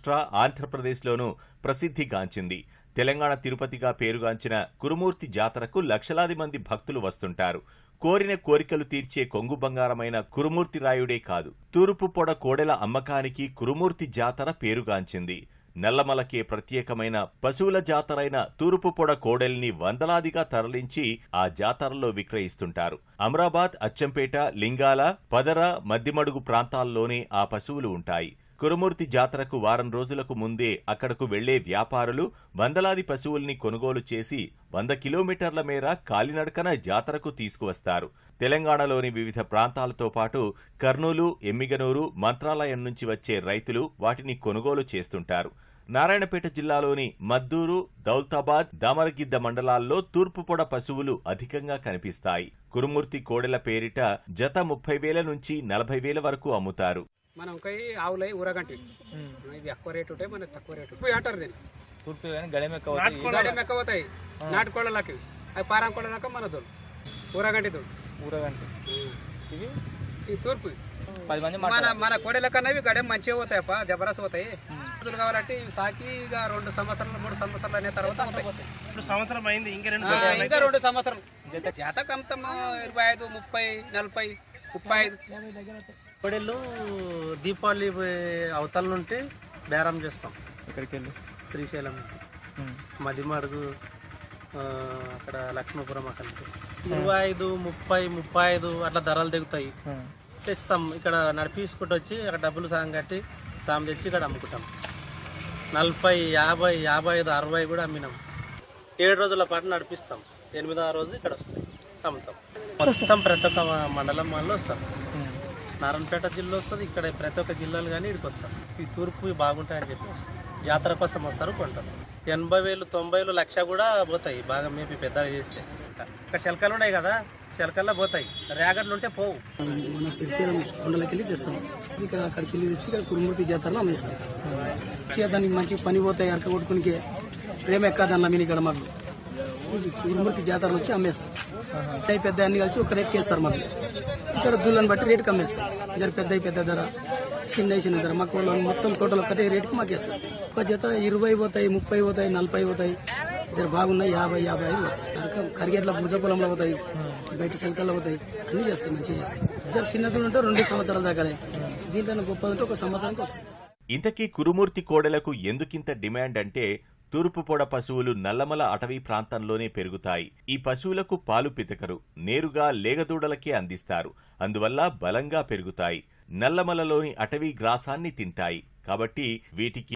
మహారాష్ట్ర, ఆంధ్రప్రదేశ్లోనూ ప్రసిద్ధిగాంచింది. తెలంగాణ తిరుపతిగా పేరుగాంచిన కురుమూర్తి జాతరకు లక్షలాది మంది భక్తులు వస్తుంటారు. కోరిన కోరికలు తీర్చే కొంగు బంగారమైన కురుమూర్తి రాయుడే కాదు, తూర్పు పొడ కోడెల అమ్మకానికి కురుమూర్తి జాతర పేరుగాంచింది. నల్లమలకే ప్రత్యేకమైన పశువుల జాతరైన తూర్పు పొడ కోడెల్ని వందలాదిగా తరలించి ఆ జాతరలో విక్రయిస్తుంటారు. అమరాబాద్, అచ్చంపేట, లింగాల, పదర, మద్దిమడుగు ప్రాంతాల్లోనే ఆ పశువులు ఉంటాయి. కురుమూర్తి జాతరకు వారం రోజులకు ముందే అక్కడకు వెళ్లే వ్యాపారులు వందలాది పశువుల్ని కొనుగోలు చేసి 100 కిలోమీటర్ల మేర కాలినడకన జాతరకు తీసుకువస్తారు. తెలంగాణలోని వివిధ ప్రాంతాలతో పాటు కర్నూలు, ఎమ్మిగనూరు, మంత్రాలయం నుంచి వచ్చే రైతులు వాటిని కొనుగోలు చేస్తుంటారు. నారాయణపేట జిల్లాలోని మద్దూరు, దౌల్తాబాద్, దామరగిద్ద మండలాల్లో తూర్పు పొడ పశువులు అధికంగా కనిపిస్తాయి. కురుమూర్తి కోడెల పేరిట జత 30,000 నుంచి 40,000 వరకు అమ్ముతారు. మనం ఆవులై ఊరగంటి ఇవి ఎక్కువ రేటు ఉంటాయి, మనకి తక్కువ రేటు అంటారు. దీన్ని గడెం ఎక్కబోతాయి నాటుకోళ్ళకి, అవి పారం కోళ్ళకి మన దూరం ఊరగంటి ఇవి తూర్పు. మన కోడెల కన్నా ఇవి గడెం మంచిగా పోతాయి, జబరదస్త్ పోతాయి. రోజులు కావాలంటే ఇవి సాకి ఇక 2 సంవత్సరాలు 3 సంవత్సరాలు అనే తర్వాత సంవత్సరం అయింది, ఇంకా 2 సంవత్సరాలు జాతకం 25, 30, 40, 35 కోడెళ్ళు దీపావళి అవతల నుండి బేరం చేస్తాం. ఇక్కడికి వెళ్ళి శ్రీశైలం, మదిమడుగు, అక్కడ లక్ష్మీపురం, అక్కడ 25, 30, 35 అట్లా ధరలు దిగుతాయి. తెస్తాం, ఇక్కడ నడిపించుకుంటూ వచ్చి అక్కడ డబ్బులు సాగం కట్టి సాయం తెచ్చి ఇక్కడ అమ్ముకుంటాం. 40, 50, 55, 60 కూడా అమ్మినాం. 7 రోజుల పాటు నడిపిస్తాం. 8వ రోజు ఇక్కడ వస్తాం, అమ్ముతాం. మొత్తం ప్రతి ఒక్క మండలం వాళ్ళు వస్తాం. నారాయణపేట జిల్లా వస్తుంది, ఇక్కడ ప్రతి ఒక్క జిల్లాలు కానీ ఇక్కడికి వస్తారు. ఈ తూర్పు బాగుంటాయని చెప్పి వస్తారు, జాతర కోసం వస్తారు, కొంటారు. 80,000, 90,000, 1,00,000 కూడా పోతాయి బాగా మేపి పెద్దగా చేస్తే. ఇక్కడ చిలకలు ఉన్నాయి కదా, చిలకల్లో పోతాయి, రేగడ్లు ఉంటే పోవు. మన శ్రీశైలం కొండలకి వెళ్ళి తెస్తాం, ఇక్కడ అక్కడికి వెళ్ళి తెచ్చి ఇక్కడ కురుమూర్తి జాతరలో అమ్మేస్తాం. దానికి మంచి పని పోతాయి, అరక కొట్టుకునికే ప్రేమ ఎక్కదన్న మీని ఇక్కడ మాకు కురుమూర్తి జాతరలో వచ్చి అమ్మేస్తాం. పెద్ద అన్ని కలిసి ఒక రేట్కి వేస్తారు. మాకు ఇక్కడ దూళ్ళని బట్టి రేటుకి అమ్మేస్తాం. జర పెద్ద ధర, చిన్న ధర. మాకు వాళ్ళు మొత్తం టోటల్ ఒకటే రేటుకి మాకు వేస్తారు. ఒక జత 20 పోతాయి, 30 పోతాయి, 40 పోతాయి. జర బాగున్నాయి 50, 55 పోతాయి. కరిగేట్ల భుజ పొలంలో పోతాయి, బయట శంకల్లో పోతాయి. అన్ని చేస్తాయి, మంచిగా చేస్తాయి. జర చిన్నది ఉంటే 2 సంవత్సరాల దాకానే, దీంట్లో గొప్పదంటే 1 సంవత్సరానికి వస్తాయి. ఇంతకీ కురుమూర్తి కోడెలకు ఎందుకింత డిమాండ్ అంటే, తూర్పు పొడ పశువులు నల్లమల అటవీ ప్రాంతంలోనే పెరుగుతాయి. ఈ పశువులకు పాలు పితకరు, నేరుగా లేగదూడలకే అందిస్తారు. అందువల్ల బలంగా పెరుగుతాయి. నల్లమలలోని అటవీ గ్రాసాన్ని తింటాయి. కాబట్టి వీటికి